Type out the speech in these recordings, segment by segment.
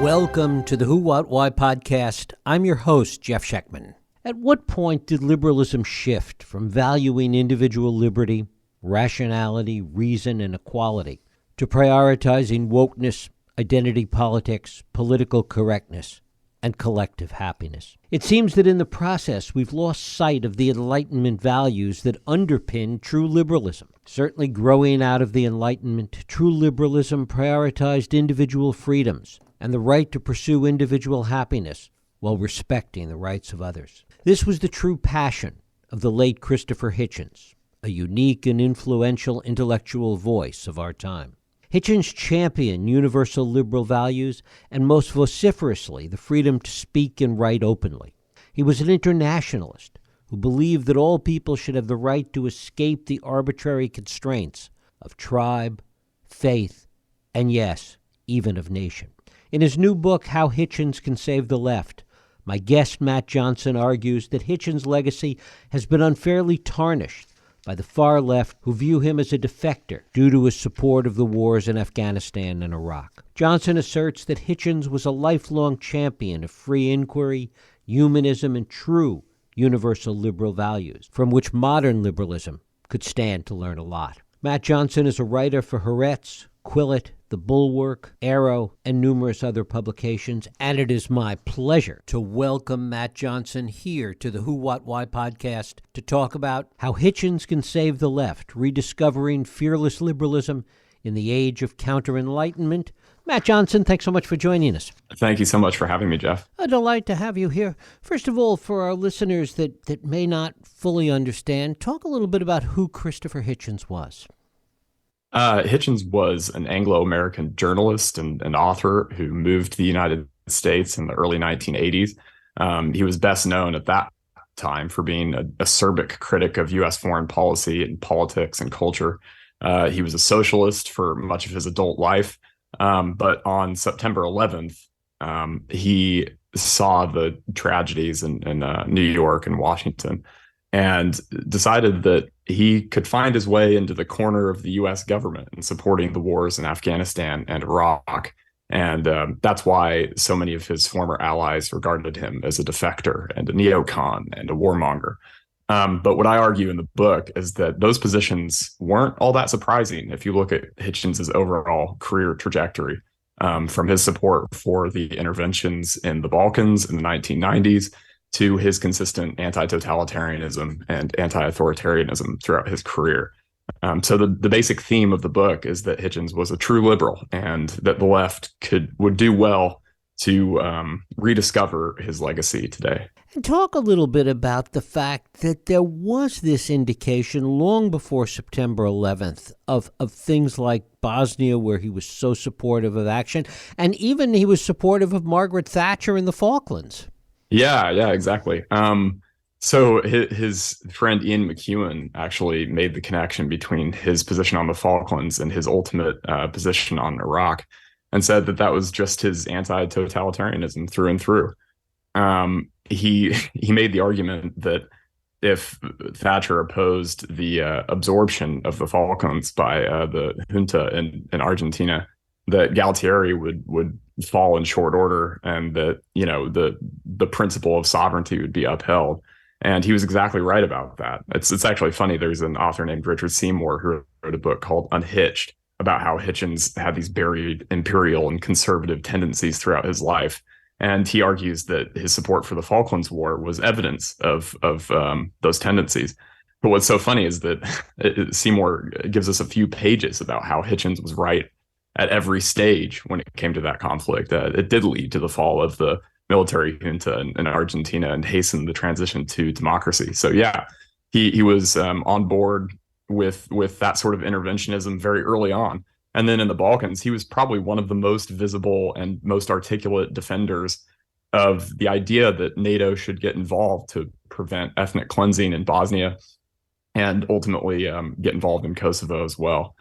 Welcome to the Who, What, Why podcast. I'm your host, Jeff Schechtman. At what point did liberalism shift from valuing individual liberty, rationality, reason, and equality to prioritizing wokeness, identity politics, political correctness, and collective happiness? It seems that in the process, we've lost sight of the Enlightenment values that underpin true liberalism. Certainly growing out of the Enlightenment, true liberalism prioritized individual freedoms and the right to pursue individual happiness while respecting the rights of others. This was the true passion of the late Christopher Hitchens, a unique and influential intellectual voice of our time. Hitchens championed universal liberal values and most vociferously the freedom to speak and write openly. He was an internationalist who believed that all people should have the right to escape the arbitrary constraints of tribe, faith, and yes, even of nation. In his new book, How Hitchens Can Save the Left, my guest Matt Johnson argues that Hitchens' legacy has been unfairly tarnished by the far left who view him as a defector due to his support of the wars in Afghanistan and Iraq. Johnson asserts that Hitchens was a lifelong champion of free inquiry, humanism, and true universal liberal values, from which modern liberalism could stand to learn a lot. Matt Johnson is a writer for Haaretz, Quillette, The Bulwark, Arrow, and numerous other publications, and it is my pleasure to welcome Matt Johnson here to the Who, What, Why podcast to talk about how Hitchens can save the left, rediscovering fearless liberalism in the age of counter-enlightenment. Matt Johnson, thanks so much for joining us. Thank you so much for having me, Jeff. A delight to have you here. First of all, for our listeners that may not fully understand, talk a little bit about who Christopher Hitchens was. Hitchens was an Anglo-American journalist and author who moved to the United States in the early 1980s. He was best known at that time for being a acerbic critic of U.S. foreign policy and politics and culture. He was a socialist for much of his adult life. But on September 11th, he saw the tragedies in New York and Washington and decided that he could find his way into the corner of the U.S. government in supporting the wars in Afghanistan and Iraq. And that's why so many of his former allies regarded him as a defector and a neocon and a warmonger. But what I argue in the book is that those positions weren't all that surprising if you look at Hitchens' overall career trajectory, from his support for the interventions in the Balkans in the 1990s to his consistent anti-totalitarianism and anti-authoritarianism throughout his career. So the basic theme of the book is that Hitchens was a true liberal and that the left would do well to rediscover his legacy today. And talk a little bit about the fact that there was this indication long before September 11th of things like Bosnia, where he was so supportive of action, and even he was supportive of Margaret Thatcher in the Falklands. Yeah, exactly. So his friend Ian McEwan actually made the connection between his position on the Falklands and his ultimate position on Iraq, and said that was just his anti-totalitarianism through and through. He made the argument that if Thatcher opposed the absorption of the Falklands by the junta in Argentina, that Galtieri would fall in short order, and that the principle of sovereignty would be upheld. And he was exactly right about that. It's actually funny. There's an author named Richard Seymour who wrote a book called Unhitched about how Hitchens had these buried imperial and conservative tendencies throughout his life. And he argues that his support for the Falklands War was evidence of those tendencies. But what's so funny is that Seymour gives us a few pages about how Hitchens was right at every stage when it came to that conflict. It did lead to the fall of the military junta in Argentina and hastened the transition to democracy. So yeah, he was on board with that sort of interventionism very early on. And then in the Balkans, he was probably one of the most visible and most articulate defenders of the idea that NATO should get involved to prevent ethnic cleansing in Bosnia and ultimately get involved in Kosovo as well.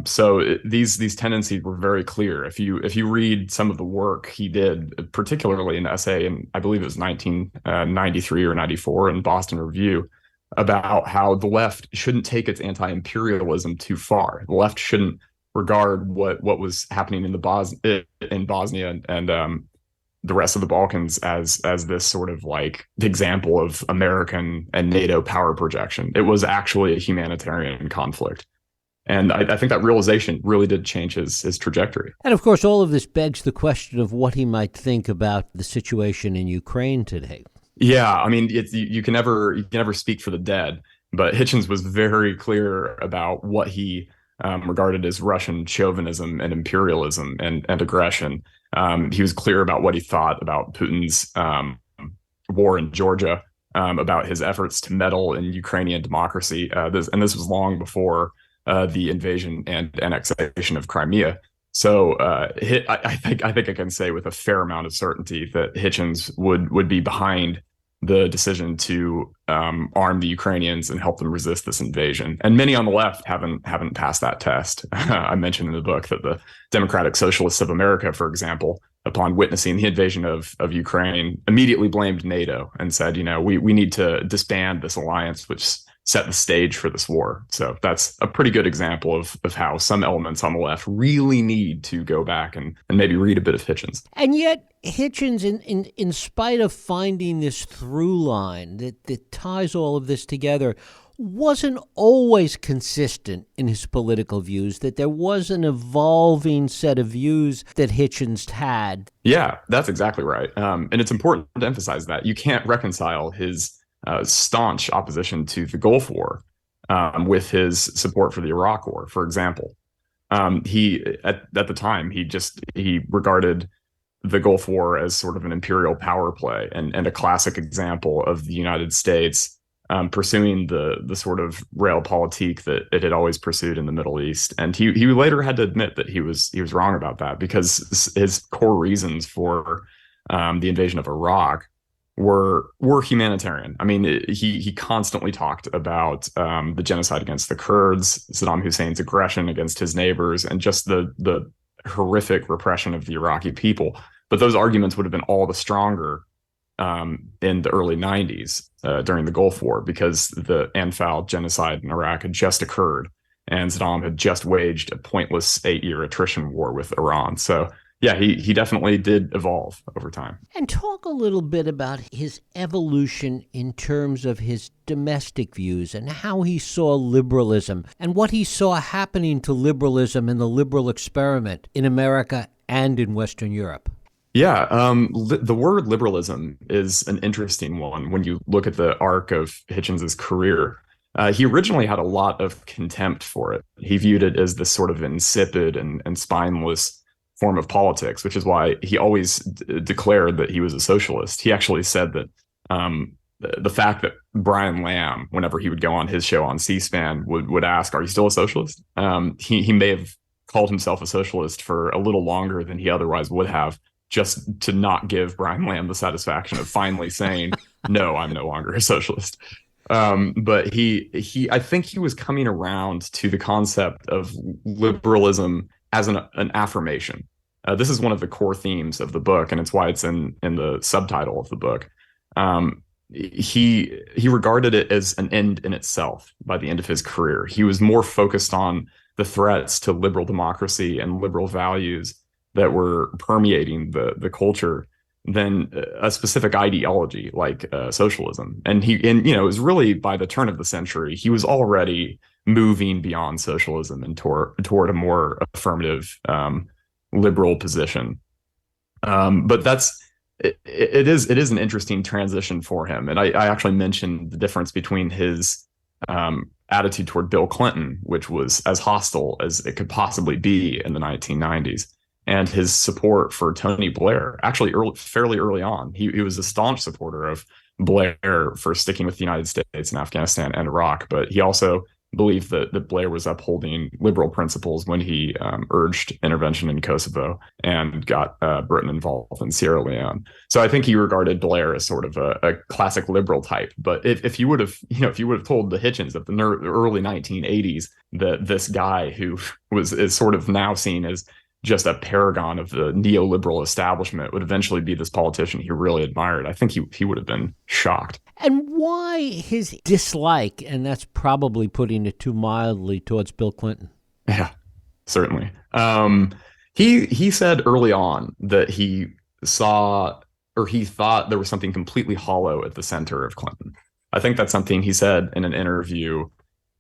So these tendencies were very clear. If you read some of the work he did, particularly an essay in, I believe it was 1993 or 94 in Boston Review, about how the left shouldn't take its anti-imperialism too far. The left shouldn't regard what was happening in Bosnia and the rest of the Balkans as this sort of like example of American and NATO power projection. It was actually a humanitarian conflict. And I think that realization really did change his trajectory. And of course, all of this begs the question of what he might think about the situation in Ukraine today. Yeah, I mean, you can never speak for the dead, but Hitchens was very clear about what he regarded as Russian chauvinism and imperialism and aggression. He was clear about what he thought about Putin's war in Georgia, about his efforts to meddle in Ukrainian democracy. This was long before the invasion and annexation of Crimea. So I think I can say with a fair amount of certainty that Hitchens would be behind the decision to arm the Ukrainians and help them resist this invasion. And many on the left haven't passed that test. I mentioned in the book that the Democratic Socialists of America, for example, upon witnessing the invasion of Ukraine, immediately blamed NATO and said, we need to disband this alliance, which set the stage for this war. So that's a pretty good example of how some elements on the left really need to go back and maybe read a bit of Hitchens. And yet Hitchens, in spite of finding this through line that ties all of this together, wasn't always consistent in his political views, that there was an evolving set of views that Hitchens had. Yeah, that's exactly right. And it's important to emphasize that. You can't reconcile his staunch opposition to the Gulf War with his support for the Iraq War, for example. He at the time he regarded the Gulf War as sort of an imperial power play and a classic example of the United States pursuing the sort of realpolitik that it had always pursued in the Middle East. And he later had to admit that he was wrong about that, because his core reasons for the invasion of Iraq were humanitarian. I mean, he constantly talked about the genocide against the Kurds, Saddam Hussein's aggression against his neighbors, and just the horrific repression of the Iraqi people. But those arguments would have been all the stronger in the early 90s during the Gulf War, because the Anfal genocide in Iraq had just occurred, and Saddam had just waged a pointless 8-year attrition war with Iran. So yeah, he definitely did evolve over time. And talk a little bit about his evolution in terms of his domestic views and how he saw liberalism and what he saw happening to liberalism and the liberal experiment in America and in Western Europe. Yeah, the word liberalism is an interesting one when you look at the arc of Hitchens's career. He originally had a lot of contempt for it. He viewed it as this sort of insipid and spineless form of politics, which is why he always declared that he was a socialist. He actually said that the fact that Brian Lamb, whenever he would go on his show on C-SPAN, would ask, "Are you still a socialist?" He may have called himself a socialist for a little longer than he otherwise would have, just to not give Brian Lamb the satisfaction of finally saying, "No, I'm no longer a socialist." But I think he was coming around to the concept of liberalism as an affirmation. This is one of the core themes of the book, and it's why it's in the subtitle of the book. He regarded it as an end in itself by the end of his career. He was more focused on the threats to liberal democracy and liberal values that were permeating the culture than a specific ideology like socialism. And it was really by the turn of the century, he was already moving beyond socialism and toward a more affirmative liberal position. But it is an interesting transition for him. And I actually mentioned the difference between his attitude toward Bill Clinton, which was as hostile as it could possibly be in the 1990s, and his support for Tony Blair, actually fairly early on. He was a staunch supporter of Blair for sticking with the United States in Afghanistan and Iraq, but he also believed that Blair was upholding liberal principles when he urged intervention in Kosovo and got Britain involved in Sierra Leone. So I think he regarded Blair as sort of a classic liberal type. But if you would have told the Hitchens of the early 1980s that this guy who is sort of now seen as just a paragon of the neoliberal establishment would eventually be this politician he really admired, I think he would have been shocked. And why his dislike, and that's probably putting it too mildly, towards Bill Clinton? Yeah. certainly. He said early on that he saw or he thought there was something completely hollow at the center of Clinton. I think that's something he said in an interview,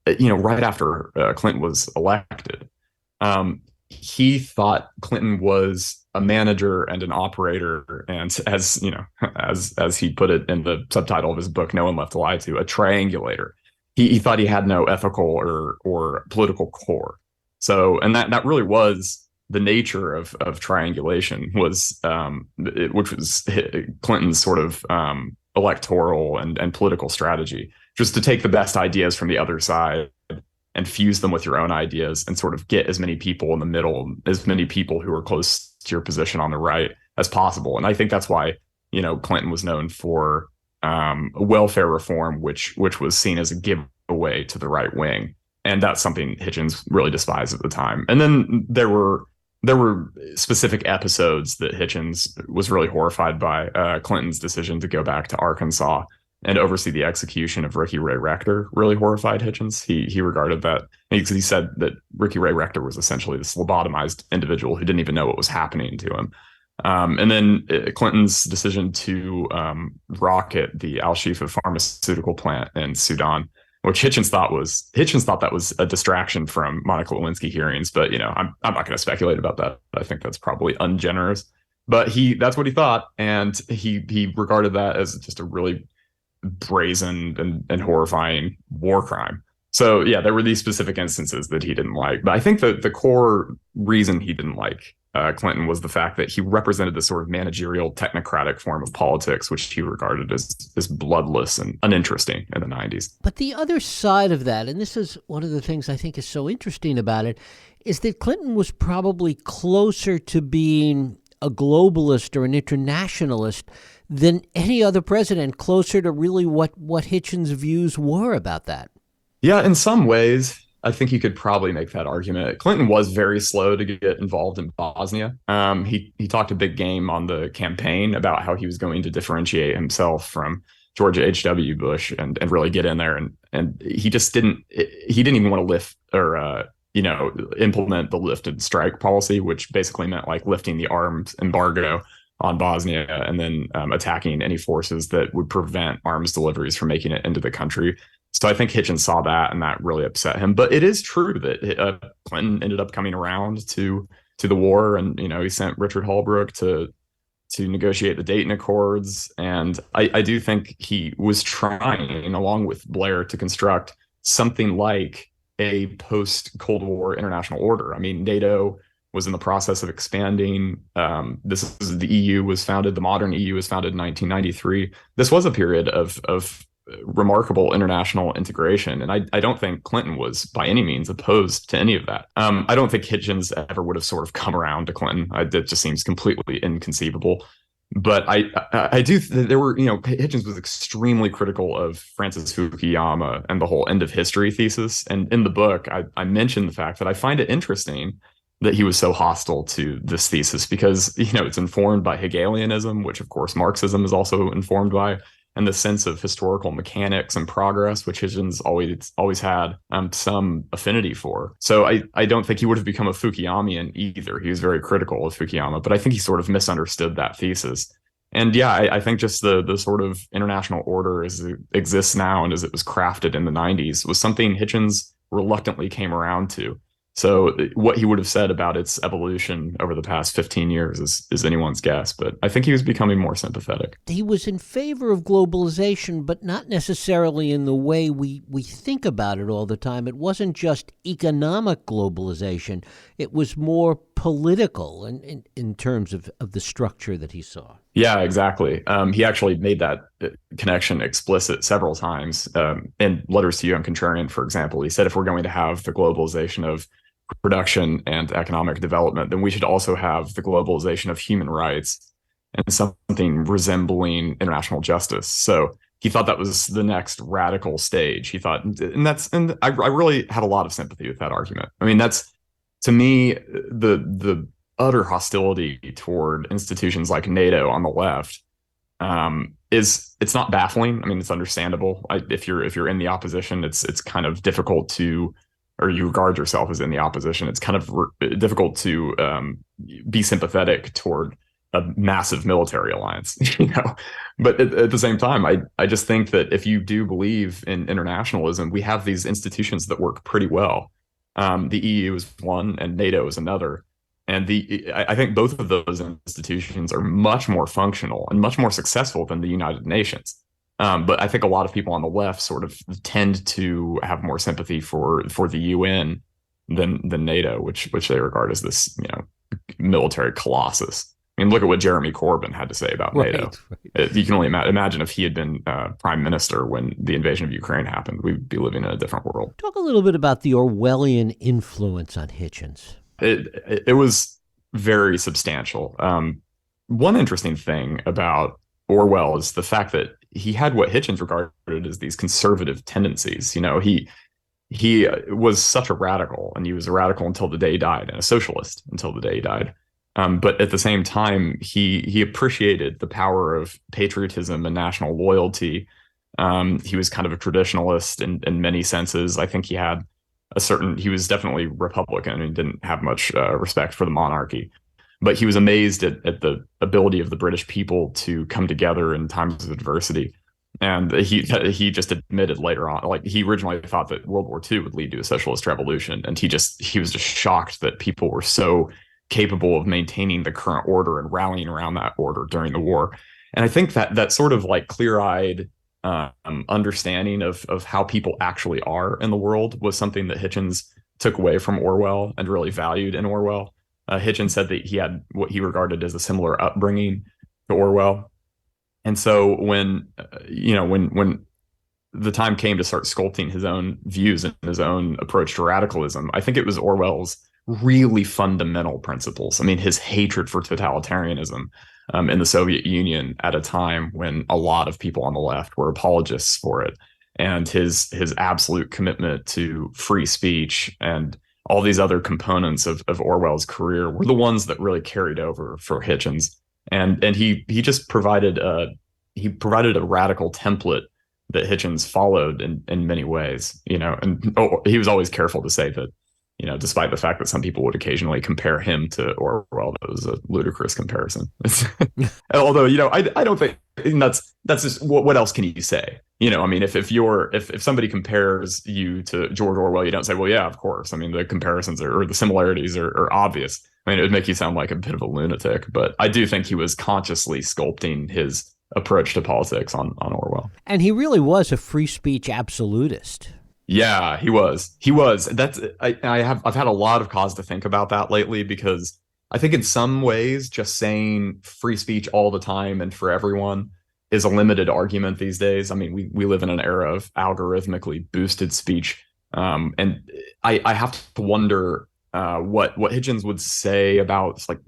right after Clinton was elected. He thought Clinton was a manager and an operator, and as he put it in the subtitle of his book, "No One Left to Lie to," a triangulator. He thought he had no ethical or political core. So, and that really was the nature of triangulation, which was Clinton's sort of electoral and political strategy, just to take the best ideas from the other side and fuse them with your own ideas and sort of get as many people in the middle, as many people who are close to your position on the right as possible. And I think that's why, Clinton was known for welfare reform, which was seen as a giveaway to the right wing. And that's something Hitchens really despised at the time. And then there were specific episodes that Hitchens was really horrified by. Clinton's decision to go back to Arkansas and oversee the execution of Ricky Ray Rector really horrified Hitchens. He regarded that, because he said that Ricky Ray Rector was essentially this lobotomized individual who didn't even know what was happening to him. And then Clinton's decision to rocket the Al Shifa pharmaceutical plant in Sudan, which Hitchens thought that was a distraction from Monica Lewinsky hearings. But I'm not going to speculate about that. I think that's probably ungenerous. But that's what he thought, and he regarded that as just a really brazen and horrifying war crime. So yeah, there were these specific instances that he didn't like. But I think that the core reason he didn't like Clinton was the fact that he represented this sort of managerial, technocratic form of politics, which he regarded as bloodless and uninteresting in the 90s. But the other side of that, and this is one of the things I think is so interesting about it, is that Clinton was probably closer to being a globalist or an internationalist than any other president, closer to really what Hitchens' views were about that. Yeah, in some ways, I think you could probably make that argument. Clinton was very slow to get involved in Bosnia. He talked a big game on the campaign about how he was going to differentiate himself from George H.W. Bush and really get in there. And he just didn't even want to lift or implement the lift and strike policy, which basically meant like lifting the arms embargo on Bosnia and then attacking any forces that would prevent arms deliveries from making it into the country. So I think Hitchens saw that, and that really upset him. But it is true that Clinton ended up coming around to the war, and he sent Richard Holbrooke to negotiate the Dayton Accords. And I do think he was trying, along with Blair, to construct something like a post-Cold War international order. I mean, NATO was in the process of expanding. The EU was founded. The modern EU was founded in 1993. This was a period of remarkable international integration. And I don't think Clinton was by any means opposed to any of that. I don't think Hitchens ever would have sort of come around to Clinton. It just seems completely inconceivable. But Hitchens was extremely critical of Francis Fukuyama and the whole end of history thesis. And in the book, I mentioned the fact that I find it interesting that he was so hostile to this thesis because, it's informed by Hegelianism, which of course Marxism is also informed by, and the sense of historical mechanics and progress, which Hitchens always had some affinity for. So I don't think he would have become a Fukuyamian either. He was very critical of Fukuyama, but I think he sort of misunderstood that thesis. And yeah, I think just the sort of international order as it exists now and as it was crafted in the 90s was something Hitchens reluctantly came around to. So what he would have said about its evolution over the past 15 years is anyone's guess, but I think he was becoming more sympathetic. He was in favor of globalization, but not necessarily in the way we think about it all the time. It wasn't just economic globalization. It was more political in terms of the structure that he saw. Yeah, exactly. He actually made that connection explicit several times. In Letters to You, I'm Contrarian, for example, he said if we're going to have the globalization of production and economic development, then we should also have the globalization of human rights and something resembling international justice. So he thought that was the next radical stage. He thought, and I really have a lot of sympathy with that argument. I mean, that's, to me, the utter hostility toward institutions like NATO on the left it's not baffling. I mean, it's understandable. If you're in the opposition, it's kind of difficult to or you regard yourself as in the opposition, it's kind of difficult to be sympathetic toward a massive military alliance, But at the same time, I just think that if you do believe in internationalism, we have these institutions that work pretty well. The EU is one, and NATO is another. And I think both of those institutions are much more functional and much more successful than the United Nations. But I think a lot of people on the left sort of tend to have more sympathy for the UN than NATO, which they regard as this, military colossus. I mean, look at what Jeremy Corbyn had to say about NATO. Right. You can only imagine if he had been prime minister when the invasion of Ukraine happened, we'd be living in a different world. Talk a little bit about the Orwellian influence on Hitchens. It was very substantial. One interesting thing about Orwell is the fact that he had what Hitchens regarded as these conservative tendencies. He was such a radical, and he was a radical until the day he died, and a socialist until the day he died. But at the same time, he appreciated the power of patriotism and national loyalty. He was kind of a traditionalist in many senses. I think he was definitely Republican and didn't have much respect for the monarchy. But he was amazed at the ability of the British people to come together in times of adversity. And he just admitted later on, like, he originally thought that World War II would lead to a socialist revolution. And he was just shocked that people were so capable of maintaining the current order and rallying around that order during the war. And I think that sort of like clear-eyed understanding of how people actually are in the world was something that Hitchens took away from Orwell and really valued in Orwell. Hitchens said that he had what he regarded as a similar upbringing to Orwell. And so when the time came to start sculpting his own views and his own approach to radicalism, I think it was Orwell's really fundamental principles. I mean, his hatred for totalitarianism in the Soviet Union at a time when a lot of people on the left were apologists for it, and his absolute commitment to free speech and all these other components of Orwell's career were the ones that really carried over for Hitchens. And he just provided a radical template that Hitchens followed in many ways, and he was always careful to say that, despite the fact that some people would occasionally compare him to Orwell, that was a ludicrous comparison. Although, I don't think that's just what else can you say? I mean, if somebody compares you to George Orwell, you don't say, well, yeah, of course. I mean, the comparisons or the similarities are obvious. I mean, it would make you sound like a bit of a lunatic, but I do think he was consciously sculpting his approach to politics on Orwell. And he really was a free speech absolutist. Yeah, he was. I've had a lot of cause to think about that lately, because I think in some ways just saying free speech all the time and for everyone is a limited argument these days. I mean, we live in an era of algorithmically boosted speech. And I have to wonder what Hitchens would say about like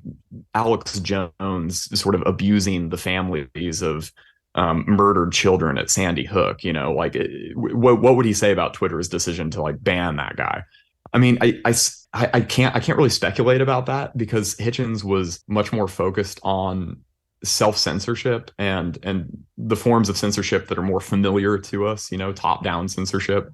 Alex Jones sort of abusing the families of murdered children at Sandy Hook. What would he say about Twitter's decision to like ban that guy? I mean, I can't really speculate about that, because Hitchens was much more focused on self-censorship and the forms of censorship that are more familiar to us, top-down censorship.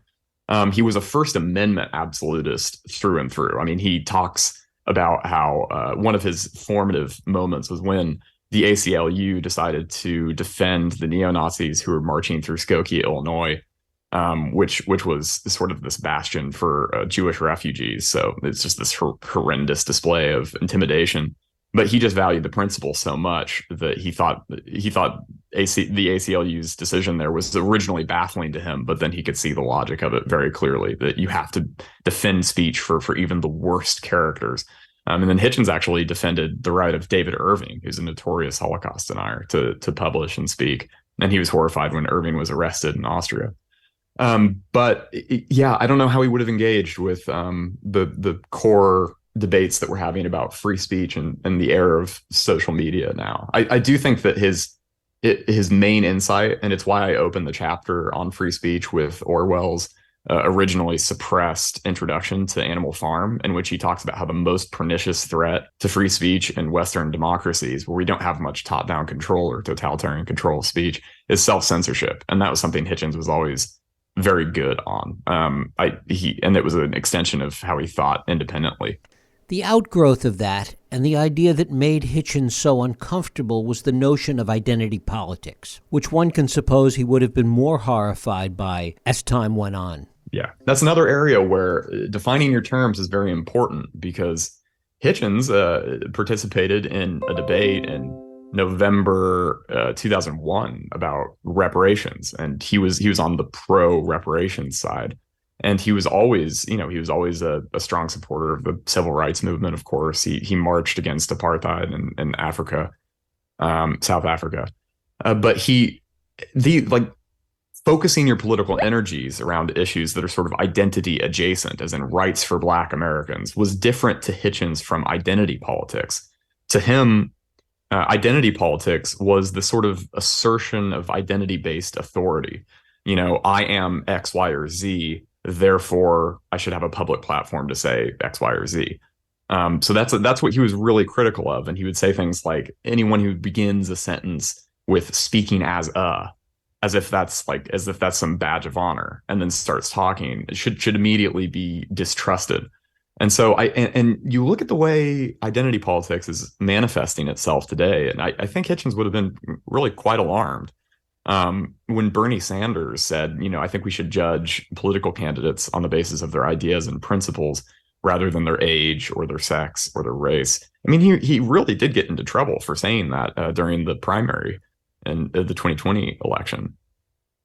He was a First Amendment absolutist through and through. I mean, he talks about how one of his formative moments was when the ACLU decided to defend the neo-Nazis who were marching through Skokie, Illinois, which was sort of this bastion for Jewish refugees. So it's just this horrendous display of intimidation. But he just valued the principle so much that he thought the ACLU's decision there was originally baffling to him, but then he could see the logic of it very clearly, that you have to defend speech for even the worst characters. And then Hitchens actually defended the right of David Irving, who's a notorious Holocaust denier, to publish and speak. And he was horrified when Irving was arrested in Austria. But yeah, I don't know how he would have engaged with the core debates that we're having about free speech and the era of social media now. I do think that his main insight, and it's why I opened the chapter on free speech with Orwell's originally suppressed introduction to Animal Farm, in which he talks about how the most pernicious threat to free speech in Western democracies, where we don't have much top-down control or totalitarian control of speech, is self-censorship. And that was something Hitchens was always very good on. And it was an extension of how he thought independently. The outgrowth of that, and the idea that made Hitchens so uncomfortable, was the notion of identity politics, which one can suppose he would have been more horrified by as time went on. Yeah, that's another area where defining your terms is very important, because Hitchens participated in a debate in November 2001 about reparations, and he was on the pro reparations side. And he was always, a strong supporter of the civil rights movement. Of course, he marched against apartheid in Africa, South Africa. But focusing your political energies around issues that are sort of identity adjacent, as in rights for Black Americans, was different to Hitchens from identity politics. To him, identity politics was the sort of assertion of identity-based authority. I am X, Y, or Z. Therefore, I should have a public platform to say X, Y, or Z. So that's what he was really critical of. And he would say things like, anyone who begins a sentence with speaking as if that's some badge of honor, and then starts talking, should immediately be distrusted. And so and you look at the way identity politics is manifesting itself today, and I think Hitchens would have been really quite alarmed when Bernie Sanders said, I think we should judge political candidates on the basis of their ideas and principles rather than their age or their sex or their race. I mean, he really did get into trouble for saying that during the primary in the 2020 election.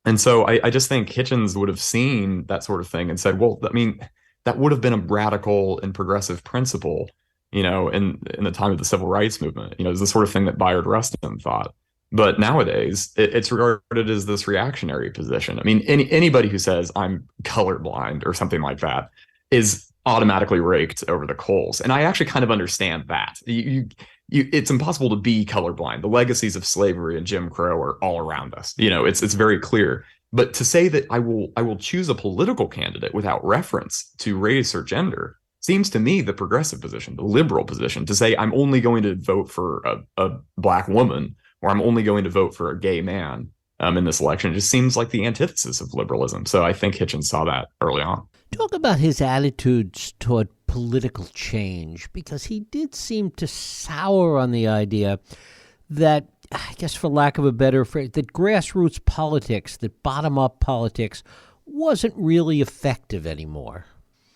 And so I just think Hitchens would have seen that sort of thing and said, well, I mean, that would have been a radical and progressive principle, in the time of the civil rights movement. It's the sort of thing that Bayard Rustin thought. But nowadays, it's regarded as this reactionary position. I mean, anybody who says I'm colorblind or something like that is automatically raked over the coals. And I actually kind of understand that. It's impossible to be colorblind. The legacies of slavery and Jim Crow are all around us. It's very clear. But to say that I will choose a political candidate without reference to race or gender seems to me the progressive position, the liberal position. To say I'm only going to vote for a Black woman, or I'm only going to vote for a gay man in this election, just seems like the antithesis of liberalism. So I think Hitchens saw that early on. Talk about his attitudes toward political change, because he did seem to sour on the idea that, I guess for lack of a better phrase, that grassroots politics, that bottom-up politics, wasn't really effective anymore.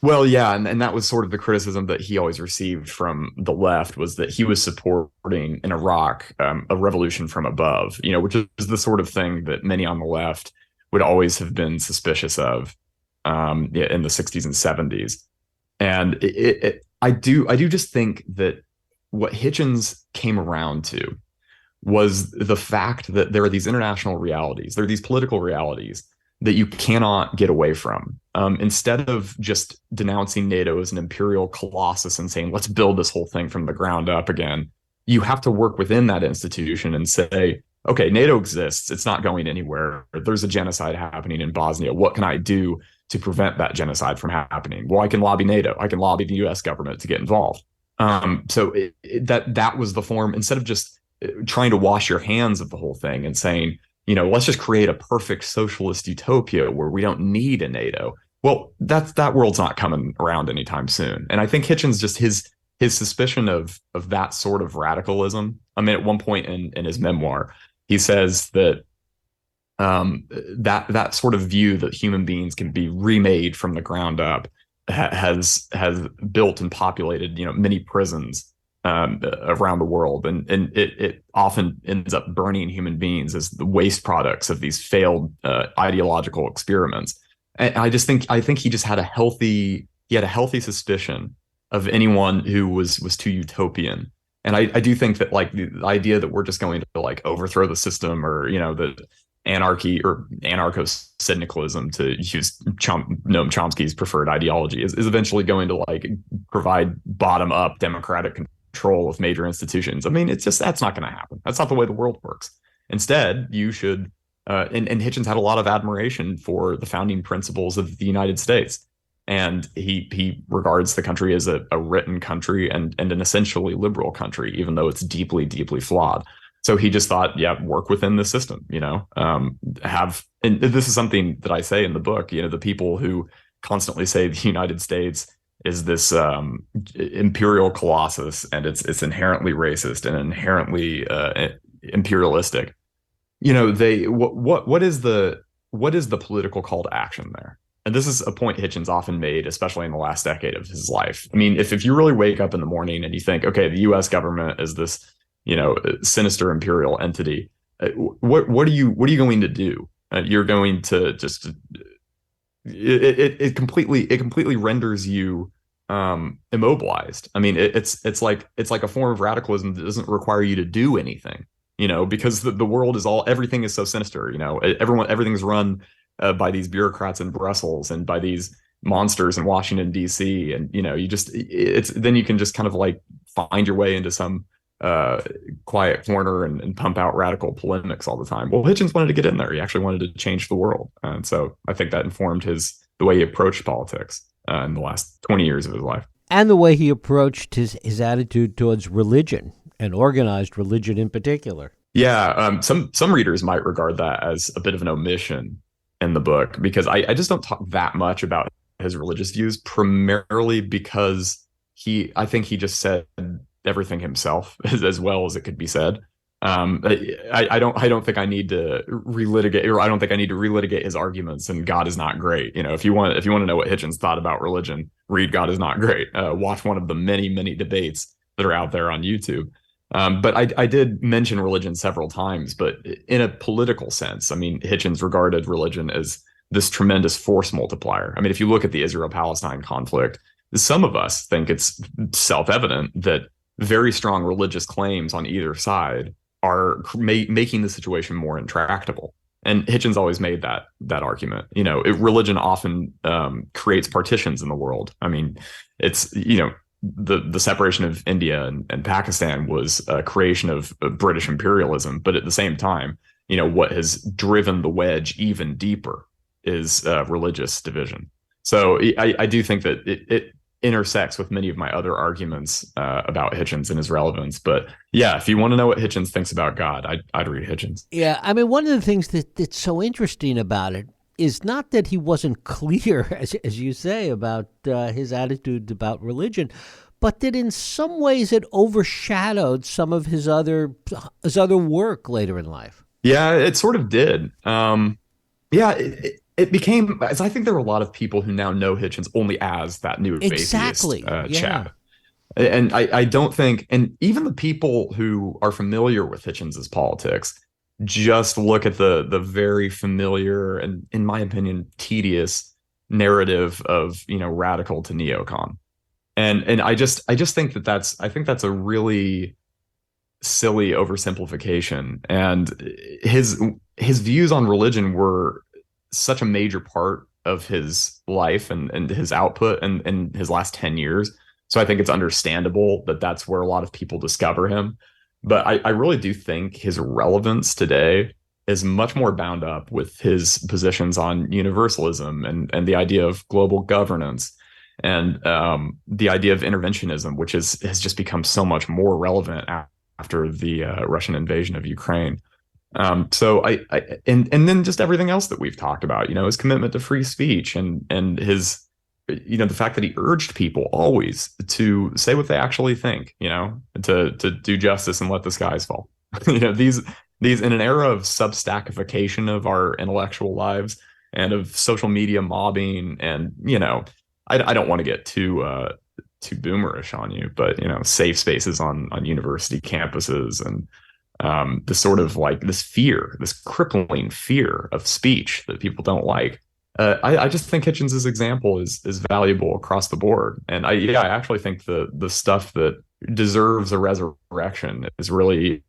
Well, yeah, and that was sort of the criticism that he always received from the left, was that he was supporting in Iraq a revolution from above, which is the sort of thing that many on the left would always have been suspicious of in the 60s and 70s. And I do just think that what Hitchens came around to was the fact that there are these international realities, there are these political realities that you cannot get away from. Instead of just denouncing NATO as an imperial colossus and saying, let's build this whole thing from the ground up again, you have to work within that institution and say, okay, NATO exists. It's not going anywhere. There's a genocide happening in Bosnia. What can I do to prevent that genocide from happening? Well, I can lobby NATO. I can lobby the US government to get involved. So that was the form. Instead of just trying to wash your hands of the whole thing and saying, let's just create a perfect socialist utopia where we don't need a NATO. Well, that world's not coming around anytime soon. And I think Hitchens, just his suspicion of that sort of radicalism. I mean, at one point in his memoir, he says that that sort of view that human beings can be remade from the ground up has built and populated, many prisons around the world, and it often ends up burning human beings as the waste products of these failed ideological experiments. And I think he just had a healthy suspicion of anyone who was too utopian. And I do think that, like, the idea that we're just going to like overthrow the system, or the anarchy or anarcho-syndicalism, to use Noam Chomsky's preferred ideology, is eventually going to like provide bottom-up democratic control of major institutions. I mean, that's not going to happen. That's not the way the world works. Instead, you should, and Hitchens had a lot of admiration for the founding principles of the United States. And he regards the country as a written country and an essentially liberal country, even though it's deeply, deeply flawed. So he just thought, yeah, work within the system, and this is something that I say in the book, the people who constantly say the United States is this imperial colossus and it's inherently racist and inherently imperialistic. They what is the political call to action there? And this is a point Hitchens often made, especially in the last decade of his life. I mean, if you really wake up in the morning and you think, okay, the U.S. government is this, sinister imperial entity, what are you going to do? You're going to just it completely renders you immobilized. I mean, it's like a form of radicalism that doesn't require you to do anything, because the world is everything is so sinister. Everything's run by these bureaucrats in Brussels and by these monsters in Washington D.C. and then you can just kind of like find your way into some quiet corner and pump out radical polemics all the time. Well, Hitchens wanted to get in there. He actually wanted to change the world, and so I think that informed the way he approached politics in the last 20 years of his life, and the way he approached his attitude towards religion and organized religion in particular. Yeah, some readers might regard that as a bit of an omission in the book, because I just don't talk that much about his religious views, primarily because I think he just said everything himself as well as it could be said. I don't think I need to relitigate, or I don't think I need to relitigate his arguments. And God is not great. If you want to know what Hitchens thought about religion, read God is Not Great. Watch one of the many debates that are out there on YouTube. But I did mention religion several times, but in a political sense. I mean, Hitchens regarded religion as this tremendous force multiplier. I mean, if you look at the Israel-Palestine conflict, some of us think it's self-evident that very strong religious claims on either side are making the situation more intractable. And Hitchens always made that argument. Religion often creates partitions in the world. I mean, it's, the separation of India and Pakistan was a creation of British imperialism. But at the same time, what has driven the wedge even deeper is religious division. So I do think that it intersects with many of my other arguments about Hitchens and his relevance. But yeah, if you want to know what Hitchens thinks about God, I'd read Hitchens. Yeah, I mean, one of the things that's so interesting about it is not that he wasn't clear, as you say, about his attitude about religion, but that in some ways it overshadowed some of his other work later in life. Yeah, it sort of did. It became, as I think there were a lot of people who now know Hitchens only as that new exactly. atheist chap. And I don't think, and even the people who are familiar with Hitchens's politics just look at the very familiar and, in my opinion, tedious narrative of, radical to neocon. And I just think that's a really silly oversimplification. And his views on religion were such a major part of his life and his output and his last 10 years. So I think it's understandable that that's where a lot of people discover him. But I really do think his relevance today is much more bound up with his positions on universalism and the idea of global governance and the idea of interventionism, which has just become so much more relevant after the Russian invasion of Ukraine. So and then just everything else that we've talked about, his commitment to free speech and his, the fact that he urged people always to say what they actually think, to do justice and let the skies fall. These in an era of substackification of our intellectual lives and of social media mobbing, and I don't want to get too boomerish on you, but safe spaces on university campuses and this sort of like this crippling fear of speech that people don't like. I just think Hitchens' example is valuable across the board. And I actually think the stuff that deserves a resurrection is really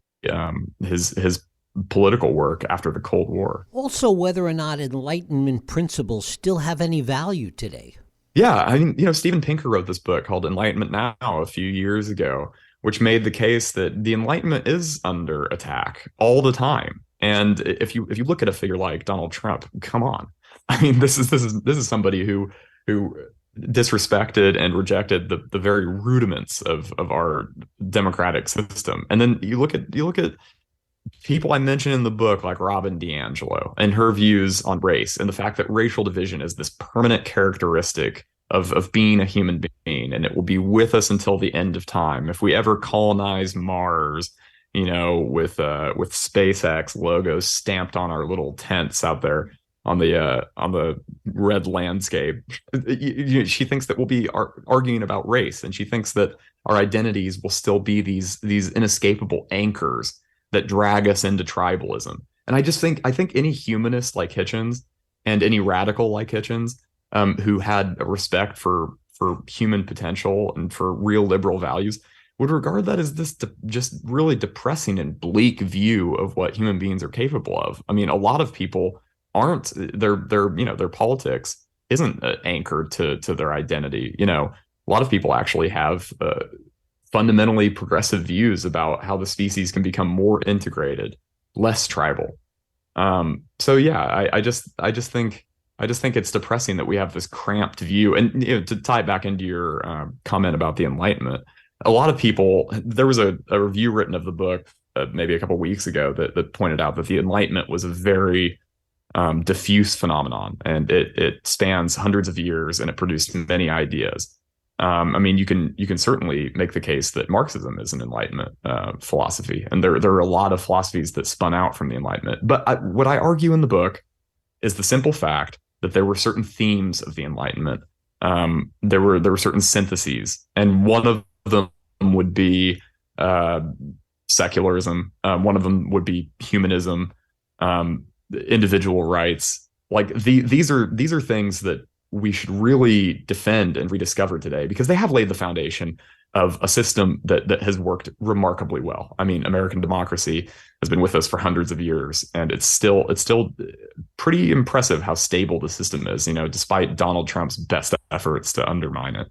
his political work after the Cold War. Also, whether or not Enlightenment principles still have any value today. Yeah, I mean, Steven Pinker wrote this book called Enlightenment Now a few years ago, which made the case that the Enlightenment is under attack all the time. And if you look at a figure like Donald Trump, come on. I mean, this is somebody who disrespected and rejected the very rudiments of our democratic system. And then you look at people I mentioned in the book, like Robin DiAngelo, and her views on race and the fact that racial division is this permanent characteristic of being a human being, and it will be with us until the end of time. If we ever colonize Mars, with SpaceX logos stamped on our little tents out there on the red landscape, she thinks that we'll be arguing about race, and she thinks that our identities will still be these inescapable anchors that drag us into tribalism. And I think any humanist like Hitchens and any radical like Hitchens, who had a respect for human potential and for real liberal values, would regard that as this just really depressing and bleak view of what human beings are capable of. I mean, a lot of people aren't their politics isn't anchored to their identity. A lot of people actually have fundamentally progressive views about how the species can become more integrated, less tribal. So yeah, I just think it's depressing that we have this cramped view. And to tie it back into your comment about the Enlightenment, a lot of people, there was a review written of the book maybe a couple of weeks ago that pointed out that the Enlightenment was a very diffuse phenomenon, and it spans hundreds of years, and it produced many ideas. I mean, you can certainly make the case that Marxism is an Enlightenment philosophy, and there are a lot of philosophies that spun out from the Enlightenment. But what I argue in the book is the simple fact that there were certain themes of the Enlightenment. There were certain syntheses, and one of them would be secularism. One of them would be humanism, individual rights. Like these are things that we should really defend and rediscover today, because they have laid the foundation of a system that has worked remarkably well. I mean, American democracy has been with us for hundreds of years, and it's still pretty impressive how stable the system is, despite Donald Trump's best efforts to undermine it.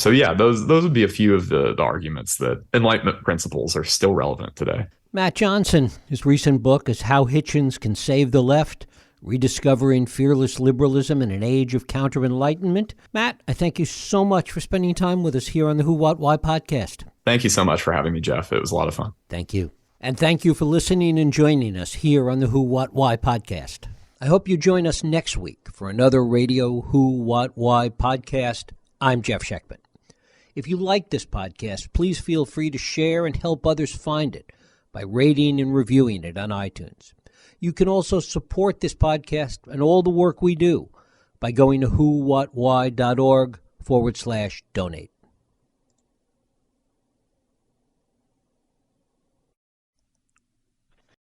So yeah, those would be a few of the arguments that Enlightenment principles are still relevant today. Matt Johnson, his recent book is How Hitchens Can Save the Left, Rediscovering Fearless Liberalism in an Age of Counter-Enlightenment. Matt, I thank you so much for spending time with us here on the Who, What, Why podcast. Thank you so much for having me, Jeff. It was a lot of fun. Thank you. And thank you for listening and joining us here on the Who, What, Why podcast. I hope you join us next week for another Radio Who, What, Why podcast. I'm Jeff Sheckman. If you like this podcast, please feel free to share and help others find it by rating and reviewing it on iTunes. You can also support this podcast and all the work we do by going to whowhatwhy.org/donate.